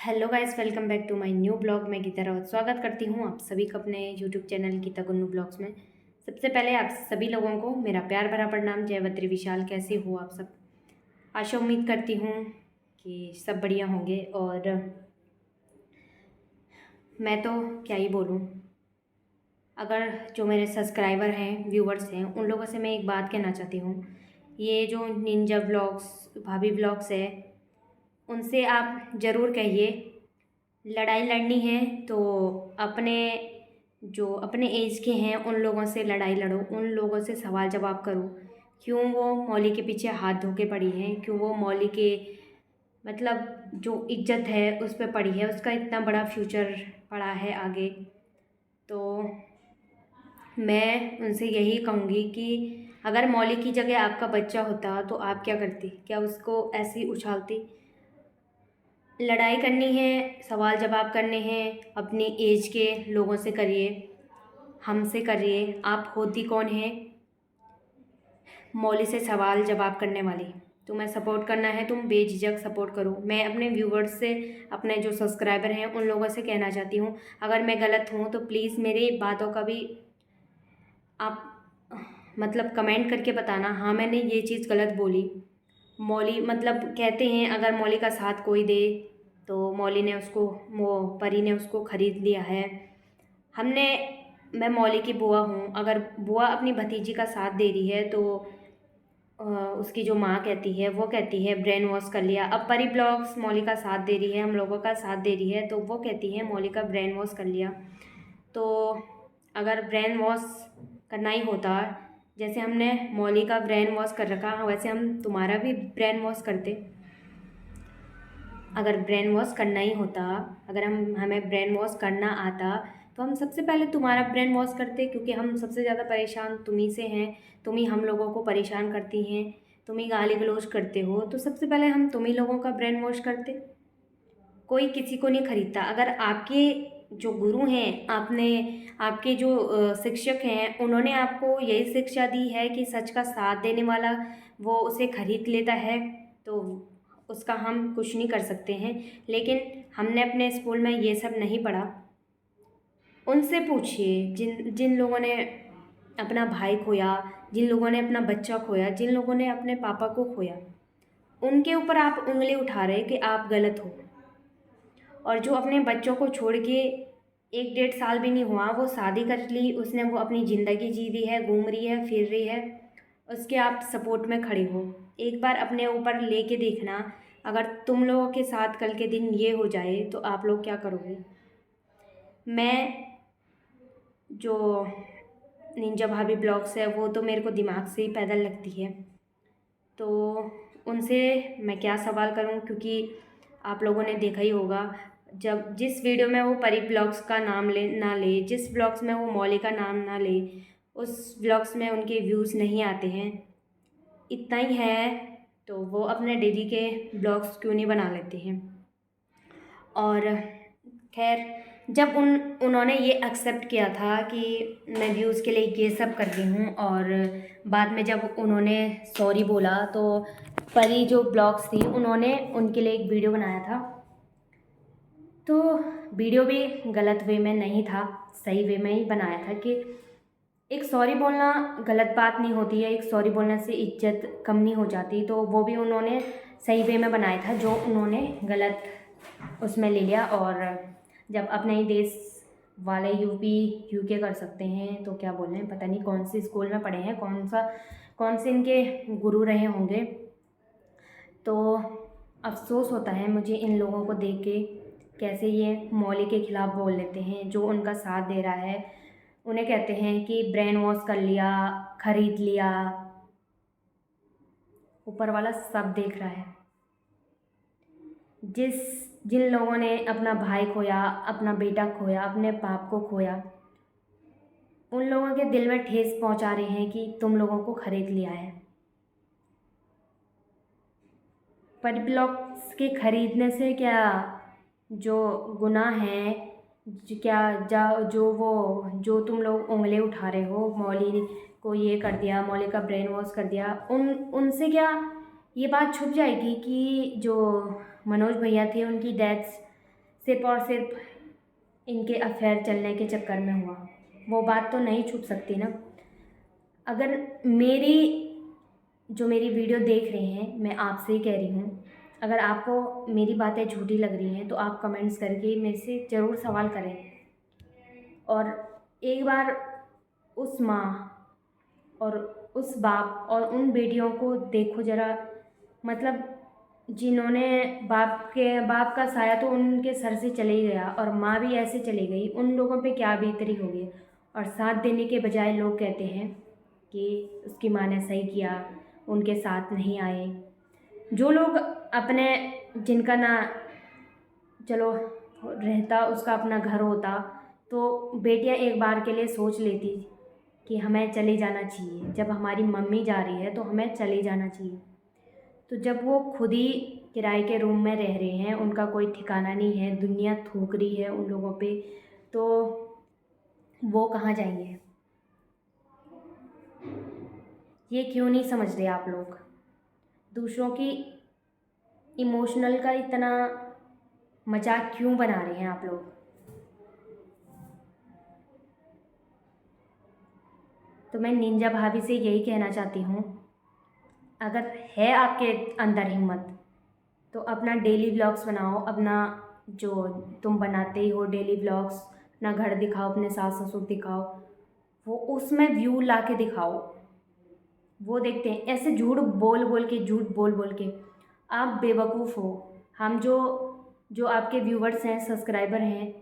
Hello guys, welcome back to my new blog. मैं गीता रावत स्वागत करती हूँ आप सभी का अपने YouTube channel Geeta Gunnu blogs में। सबसे पहले आप सभी लोगों को मेरा प्यार भरा प्रणाम। जय बद्री विशाल। कैसे हो आप सब? आशा उम्मीद करती हूँ कि सब बढ़िया होंगे। और मैं तो क्या ही बोलूँ, अगर जो मेरे सब्सक्राइबर हैं, व्यूवर्स हैं, उन लोगों से मैं एक बात कहना चाहती हूँ। ये जो निंजा ब्लॉग्स, भाभी ब्लॉग्स है, उनसे आप ज़रूर कहिए, लड़ाई लड़नी है तो अपने जो अपने एज के हैं उन लोगों से लड़ाई लड़ो, उन लोगों से सवाल जवाब करो। क्यों वो मौली के पीछे हाथ धो के पड़ी हैं? क्यों वो मौली के मतलब जो इज्जत है उस पे पड़ी है? उसका इतना बड़ा फ्यूचर पड़ा है आगे। तो मैं उनसे यही कहूँगी कि अगर मौली की जगह आपका बच्चा होता तो आप क्या करती? क्या उसको ऐसे ही उछालती? लड़ाई करनी है, सवाल जवाब करने हैं, अपनी एज के लोगों से करिए, हमसे करिए। आप होती कौन है मौली से सवाल जवाब करने वाली? तुम्हें सपोर्ट करना है, तुम बेझिझक सपोर्ट करो। मैं अपने व्यूवर्स से, अपने जो सब्सक्राइबर हैं उन लोगों से कहना चाहती हूँ, अगर मैं गलत हूँ तो प्लीज़ मेरी बातों का भी आप मतलब कमेंट करके बताना, हाँ मैंने ये चीज़ गलत बोली। मौली मतलब कहते हैं अगर मौली का साथ कोई दे तो मौली ने उसको, वो परी ने उसको ख़रीद लिया है। हमने मैं मौली की बुआ हूँ, अगर बुआ अपनी भतीजी का साथ दे रही है तो उसकी जो माँ कहती है, वो कहती है ब्रेन वॉश कर लिया। अब परी ब्लॉग्स मौली का साथ दे रही है, हम लोगों का साथ दे रही है, तो वो कहती है मौली का ब्रेन वॉश कर लिया। तो अगर ब्रेन वॉश करना ही होता, जैसे हमने मौली का ब्रेन वॉश कर रखा, वैसे हम तुम्हारा भी ब्रेन वॉश करते। अगर ब्रेन वॉश करना ही होता, अगर हमें ब्रेन वॉश करना आता तो हम सबसे पहले तुम्हारा ब्रेन वॉश करते, क्योंकि हम सबसे ज़्यादा परेशान तुम ही से हैं। तुम ही हम लोगों को परेशान करती हैं, तुम ही गाली गलौज करते हो, तो सबसे पहले हम तुम ही लोगों का ब्रेन वॉश करते। कोई किसी को नहीं खरीदता। अगर आपके जो गुरु हैं, आपने आपके जो शिक्षक हैं, उन्होंने आपको यही शिक्षा दी है कि सच का साथ देने वाला वो उसे खरीद लेता है, तो उसका हम कुछ नहीं कर सकते हैं। लेकिन हमने अपने स्कूल में ये सब नहीं पढ़ा। उनसे पूछिए जिन जिन लोगों ने अपना भाई खोया, जिन लोगों ने अपना बच्चा खोया, जिन लोगों ने अपने पापा को खोया, उनके ऊपर आप उंगली उठा रहे कि आप गलत हो। और जो अपने बच्चों को छोड़ के 1 डेढ़ साल भी नहीं हुआ, वो शादी कर ली उसने, वो अपनी ज़िंदगी जी रही है, घूम रही है, फिर रही है, उसके आप सपोर्ट में खड़े हो। एक बार अपने ऊपर लेके देखना, अगर तुम लोगों के साथ कल के दिन ये हो जाए तो आप लोग क्या करोगे? मैं जो निंजा भाभी ब्लॉग्स है वो तो मेरे को दिमाग से ही पैदल लगती है, तो उनसे मैं क्या सवाल करूं? क्योंकि आप लोगों ने देखा ही होगा, जब जिस वीडियो में वो परी ब्लॉग्स का नाम ना ले, जिस ब्लॉग्स में वो मौली का नाम ना ले, उस ब्लॉग्स में उनके व्यूज़ नहीं आते हैं। इतना ही है तो वो अपने डेली के ब्लॉग्स क्यों नहीं बना लेते हैं? और खैर, जब उन्होंने ये एक्सेप्ट किया था कि मैं व्यूज़ के लिए ये सब कर रही हूँ, और बाद में जब उन्होंने सॉरी बोला, तो परी जो ब्लॉग्स थी उन्होंने उनके लिए एक वीडियो बनाया था। तो वीडियो भी गलत वे में नहीं था, सही वे में ही बनाया था कि एक सॉरी बोलना गलत बात नहीं होती है, एक सॉरी बोलने से इज्जत कम नहीं हो जाती। तो वो भी उन्होंने सही वे में बनाया था, जो उन्होंने गलत उसमें ले लिया। और जब अपने ही देश वाले यूपी यूके कर सकते हैं तो क्या बोलें? पता नहीं कौन सी स्कूल में पढ़े हैं, कौन से इनके गुरु रहे होंगे। तो अफ़सोस होता है मुझे इन लोगों को देख के, कैसे ये मौली के ख़िलाफ़ बोल लेते हैं। जो उनका साथ दे रहा है उन्हें कहते हैं कि ब्रेन वॉश कर लिया, खरीद लिया। ऊपर वाला सब देख रहा है। जिन लोगों ने अपना भाई खोया, अपना बेटा खोया, अपने बाप को खोया, उन लोगों के दिल में ठेस पहुंचा रहे हैं कि तुम लोगों को खरीद लिया है। पर ब्लॉक्स के खरीदने से क्या जो गुनाह है, क्या जो तुम लोग उंगली उठा रहे हो, मौली को ये कर दिया, मौली का ब्रेन वॉश कर दिया, उनसे क्या ये बात छुप जाएगी कि जो मनोज भैया थे उनकी डेथ सिर्फ़ और सिर्फ इनके अफेयर चलने के चक्कर में हुआ। वो बात तो नहीं छुप सकती ना। अगर मेरी वीडियो देख रहे हैं, मैं आपसे ही कह रही हूँ, अगर आपको मेरी बातें झूठी लग रही हैं तो आप कमेंट्स करके मेरे से ज़रूर सवाल करें। और एक बार उस माँ और उस बाप और उन बेटियों को देखो ज़रा, मतलब जिन्होंने बाप का साया तो उनके सर से चले ही गया और माँ भी ऐसे चली गई, उन लोगों पे क्या बीतरी होगी। और साथ देने के बजाय लोग कहते हैं कि उसकी माँ ने सही किया, उनके साथ नहीं आए। जो लोग अपने, जिनका ना चलो रहता, उसका अपना घर होता, तो बेटियां एक बार के लिए सोच लेती कि हमें चले जाना चाहिए, जब हमारी मम्मी जा रही है तो हमें चले जाना चाहिए। तो जब वो खुद ही किराए के रूम में रह रहे हैं, उनका कोई ठिकाना नहीं है, दुनिया थूक रही है उन लोगों पे, तो वो कहाँ जाएंगे? ये क्यों नहीं समझ रहे आप लोग? दूसरों की इमोशनल का इतना मजाक क्यों बना रहे हैं आप लोग? तो मैं निंजा भाभी से यही कहना चाहती हूँ, अगर है आपके अंदर हिम्मत तो अपना डेली व्लॉग्स बनाओ। अपना जो तुम बनाते ही हो डेली व्लॉग्स, अपना घर दिखाओ, अपने सास ससुर दिखाओ, वो उसमें व्यू ला के दिखाओ। वो देखते हैं। ऐसे झूठ बोल बोल के आप बेवकूफ़ हो। हम जो आपके व्यूवर्स हैं, सब्सक्राइबर हैं,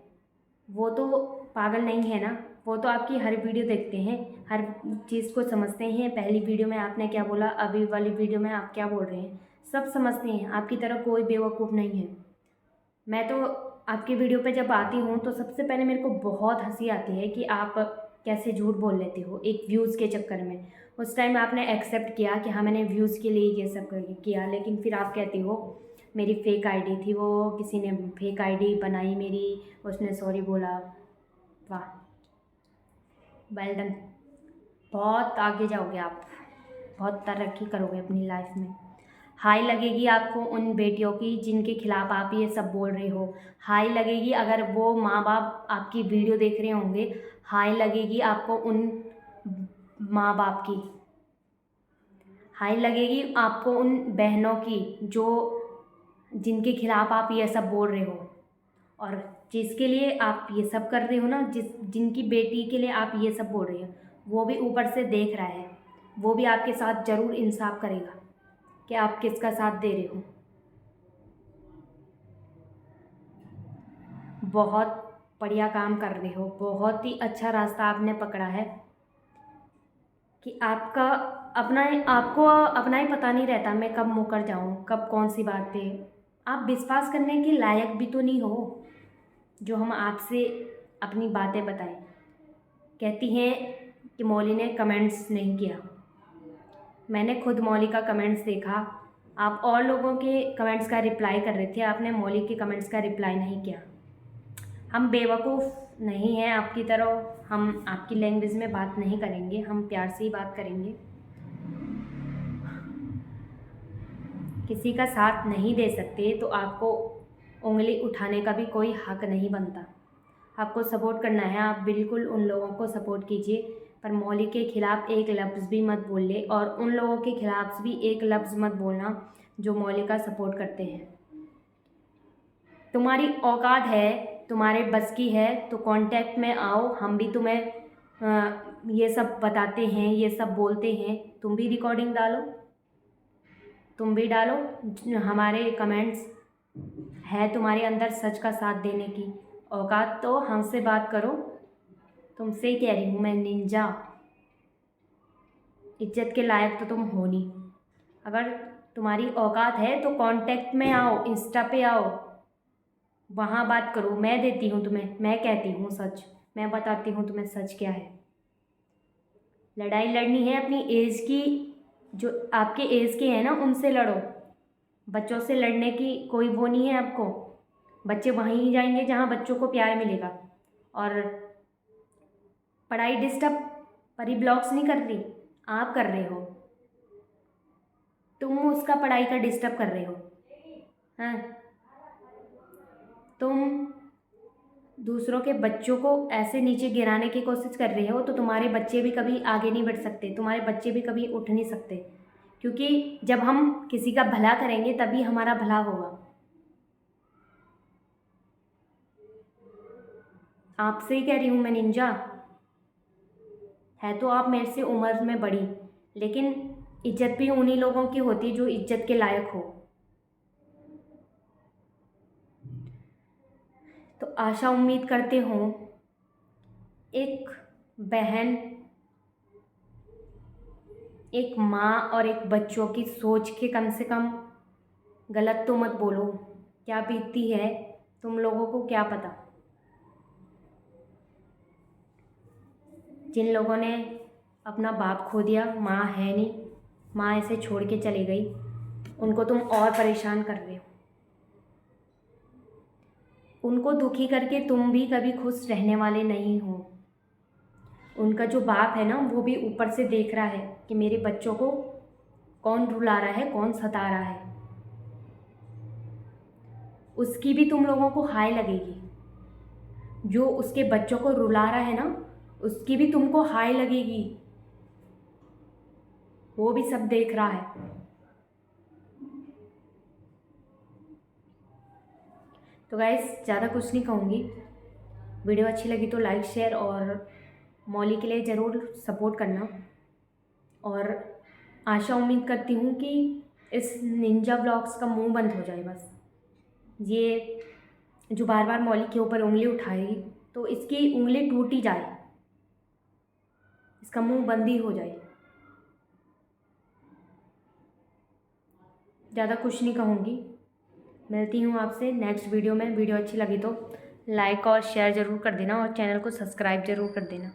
वो तो पागल नहीं है ना। वो तो आपकी हर वीडियो देखते हैं, हर चीज़ को समझते हैं। पहली वीडियो में आपने क्या बोला, अभी वाली वीडियो में आप क्या बोल रहे हैं, सब समझते हैं। आपकी तरह कोई बेवकूफ़ नहीं है। मैं तो आपकी वीडियो पे जब आती हूँ तो सबसे पहले मेरे को बहुत हंसी आती है कि आप कैसे झूठ बोल लेते हो एक व्यूज़ के चक्कर में। उस टाइम आपने एक्सेप्ट किया कि हाँ मैंने व्यूज़ के लिए ये सब किया, लेकिन फिर आप कहती हो मेरी फ़ेक आईडी थी, वो किसी ने फेक आईडी बनाई मेरी, उसने सॉरी बोला। वाह, वेल डन। बहुत आगे जाओगे आप, बहुत तरक्की करोगे अपनी लाइफ में। हाई लगेगी आपको उन बेटियों की जिनके खिलाफ आप ये सब बोल रहे हो। हाई लगेगी अगर वो माँ बाप आपकी वीडियो देख रहे होंगे। हाई लगेगी आपको उन माँ बाप की। हाई लगेगी आपको उन बहनों की जो जिनके खिलाफ आप ये सब बोल रहे हो। और जिसके लिए आप ये सब कर रहे हो ना, जिनकी बेटी के लिए आप ये सब बोल रहे हो, वो भी ऊपर से देख रहा है। वो भी आपके साथ ज़रूर इंसाफ करेगा कि आप किसका साथ दे रहे हो। बहुत बढ़िया काम कर रहे हो, बहुत ही अच्छा रास्ता आपने पकड़ा है कि आपको अपना ही पता नहीं रहता मैं कब मुकर जाऊँ, कब कौन सी बात पे। आप विश्वास करने के लायक भी तो नहीं हो जो हम आपसे अपनी बातें बताएं। कहती हैं कि मौली ने कमेंट्स नहीं किया। मैंने खुद मौली का कमेंट्स देखा। आप और लोगों के कमेंट्स का रिप्लाई कर रहे थे, आपने मौली के कमेंट्स का रिप्लाई नहीं किया। हम बेवकूफ़ नहीं हैं आपकी तरह, हम आपकी लैंग्वेज में बात नहीं करेंगे, हम प्यार से ही बात करेंगे। किसी का साथ नहीं दे सकते तो आपको उंगली उठाने का भी कोई हक नहीं बनता। आपको सपोर्ट करना है, आप बिल्कुल उन लोगों को सपोर्ट कीजिए, पर मौली के ख़िलाफ़ एक लफ्ज़ भी मत बोलिए और उन लोगों के ख़िलाफ़ भी एक लफ्ज़ मत बोलना जो मौली का सपोर्ट करते हैं। तुम्हारी औकात है, तुम्हारे बस की है तो कांटेक्ट में आओ। हम भी तुम्हें ये सब बताते हैं, ये सब बोलते हैं। तुम भी रिकॉर्डिंग डालो, तुम भी डालो। हमारे कमेंट्स है तुम्हारे अंदर सच का साथ देने की औकात तो हमसे बात करो। तुमसे ही कह रही हूँ मैं निंजा, इज्जत के लायक तो तुम हो नहीं। अगर तुम्हारी औकात है तो कांटेक्ट में आओ, इंस्टा पे आओ, वहाँ बात करो। मैं देती हूँ तुम्हें, मैं कहती हूँ सच, मैं बताती हूँ तुम्हें सच क्या है। लड़ाई लड़नी है अपनी एज की, जो आपके एज के हैं ना उनसे लड़ो। बच्चों से लड़ने की कोई वो नहीं है आपको। बच्चे वहीं जाएंगे जहाँ बच्चों को प्यार मिलेगा। और पढ़ाई डिस्टर्ब परी ब्लॉग्स नहीं कर रही, आप कर रहे हो। तुम उसका पढ़ाई का डिस्टर्ब कर रहे हो। हाँ, तुम दूसरों के बच्चों को ऐसे नीचे गिराने की कोशिश कर रहे हो तो तुम्हारे बच्चे भी कभी आगे नहीं बढ़ सकते, तुम्हारे बच्चे भी कभी उठ नहीं सकते, क्योंकि जब हम किसी का भला करेंगे तभी हमारा भला होगा। आपसे ही कह रही हूँ मैं निंजा। है तो आप मेरे से उम्र में बड़ी, लेकिन इज्जत भी उन्हीं लोगों की होती है जो इज्जत के लायक हो। तो आशा उम्मीद करते हो एक बहन, एक माँ और एक बच्चों की सोच के कम से कम गलत तो मत बोलो। क्या बीतती है तुम लोगों को क्या पता। जिन लोगों ने अपना बाप खो दिया, माँ है नहीं, माँ ऐसे छोड़ के चली गई, उनको तुम और परेशान कर रहे हो। उनको दुखी करके तुम भी कभी खुश रहने वाले नहीं हो। उनका जो बाप है ना, वो भी ऊपर से देख रहा है कि मेरे बच्चों को कौन रुला रहा है, कौन सता रहा है। उसकी भी तुम लोगों को हाय लगेगी। जो उसके बच्चों को रुला रहा है ना, उसकी भी तुमको हाय लगेगी। वो भी सब देख रहा है। तो गाइस, ज़्यादा कुछ नहीं कहूँगी। वीडियो अच्छी लगी तो लाइक शेयर और मौली के लिए ज़रूर सपोर्ट करना। और आशा उम्मीद करती हूँ कि इस निंजा ब्लॉग्स का मुंह बंद हो जाए। बस ये जो बार बार मौली के ऊपर उंगली उठाएगी तो इसकी उंगली टूट ही जाए, इसका मुंह बंद ही हो जाए। ज़्यादा कुछ नहीं कहूँगी। मिलती हूँ आपसे नेक्स्ट वीडियो में। वीडियो अच्छी लगी तो लाइक और शेयर ज़रूर कर देना और चैनल को सब्सक्राइब ज़रूर कर देना।